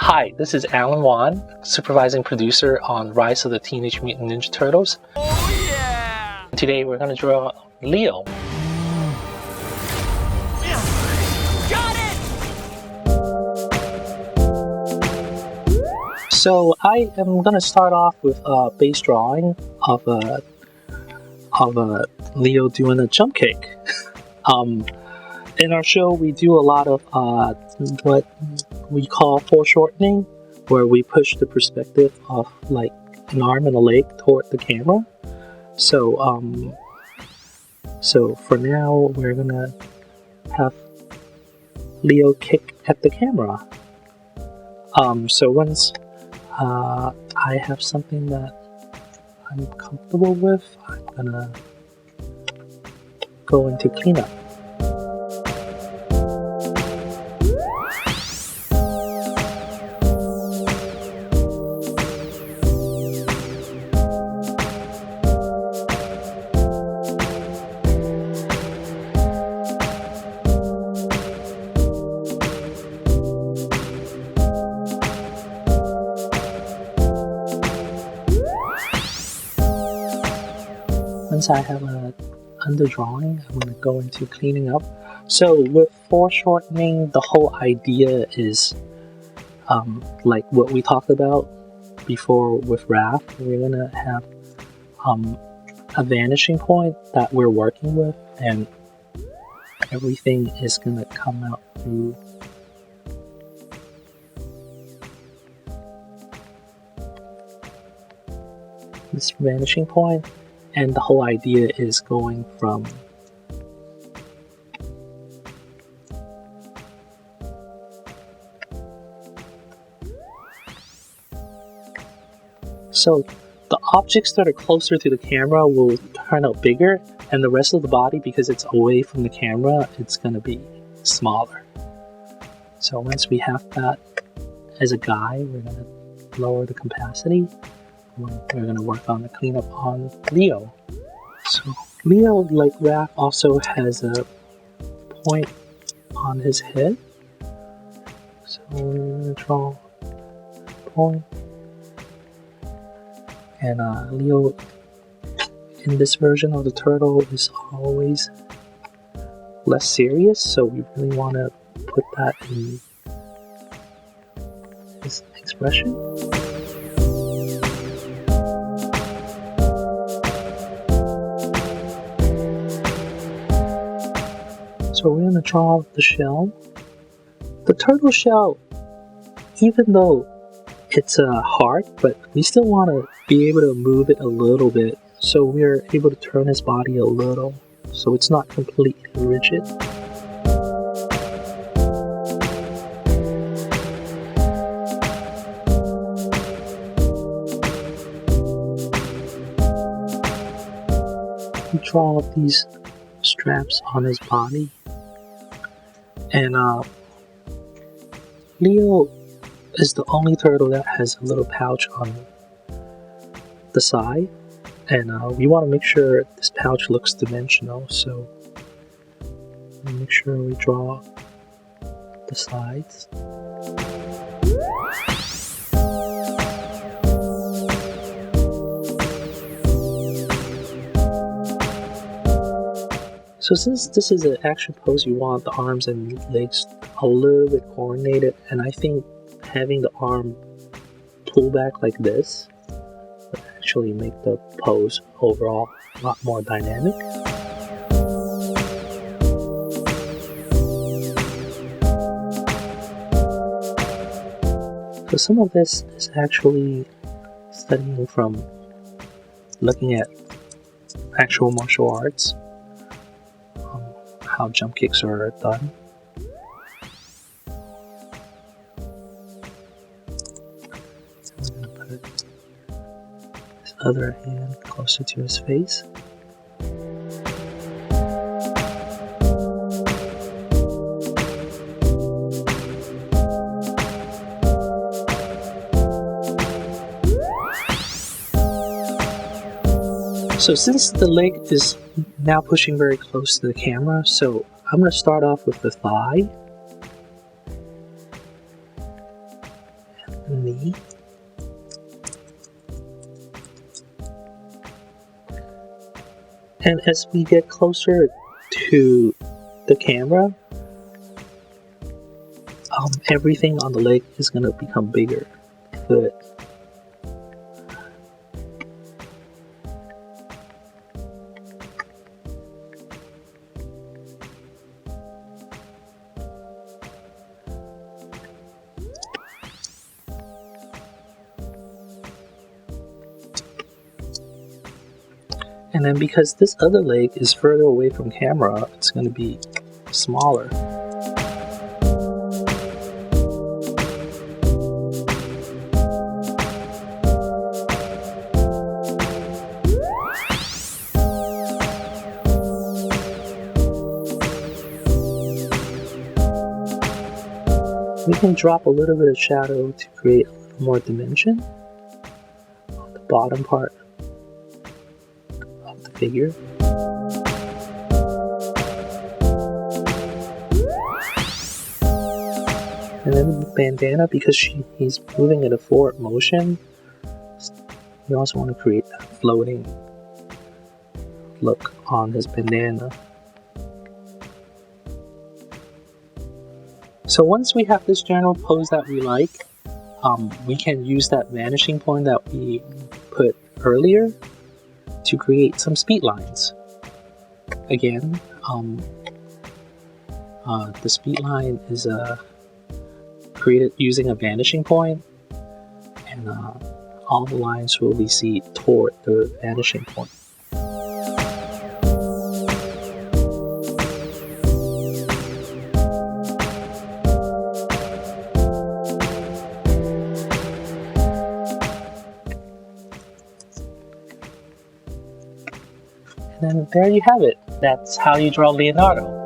Hi, this is Alan Wan, supervising producer on Rise of the Teenage Mutant Ninja Turtles. Oh yeah! Today we're going to draw Leo. Got it! So I am going to start off with a base drawing of a Leo doing a jump kick. In our show, we do a lot of what we call foreshortening, where we push the perspective of like an arm and a leg toward the camera. So for now, we're gonna have Leo kick at the camera. So once I have something that I'm comfortable with, I'm gonna go into cleanup. Once I have a underdrawing, I'm going to go into cleaning up. So with foreshortening, the whole idea is like what we talked about before with Raph. We're going to have a vanishing point that we're working with, and everything is going to come out through this vanishing point. And the whole idea is going from so the objects that are closer to the camera will turn out bigger, and the rest of the body, because it's away from the camera, it's going to be smaller. So once we have that as a guide, we're going to lower the capacity. We're going to work on the cleanup on Leo. So Leo, like Raph, also has a point on his head. So we're going to draw a point. And Leo, in this version of the turtle, is always less serious. So we really want to put that in his expression. So we're going to draw the shell. The turtle shell, even though it's hard, but we still want to be able to move it a little bit. So we're able to turn his body a little, so it's not completely rigid. We draw these straps on his body. And Leo is the only turtle that has a little pouch on the side, and we want to make sure this pouch looks dimensional, so make sure we draw the sides. So since this is an action pose, you want the arms and legs a little bit coordinated, and I think having the arm pull back like this would actually make the pose overall a lot more dynamic. So some of this is actually studying from looking at actual martial arts. How jump kicks are done. I'm going to put his other hand closer to his face. So since the leg is now pushing very close to the camera, so I'm going to start off with the thigh. knee. And as we get closer to the camera, everything on the leg is going to become bigger. Foot. And then because this other leg is further away from camera, it's going to be smaller. We can drop a little bit of shadow to create a little more dimension on the bottom part of the figure. And then the bandana, because he's moving in a forward motion, we also want to create that floating look on his bandana. So once we have this general pose that we like, we can use that vanishing point that we put earlier to create some speed lines. Again, the speed line is created using a vanishing point, and all the lines will be seen toward the vanishing point. And then there you have it. That's how you draw Leonardo.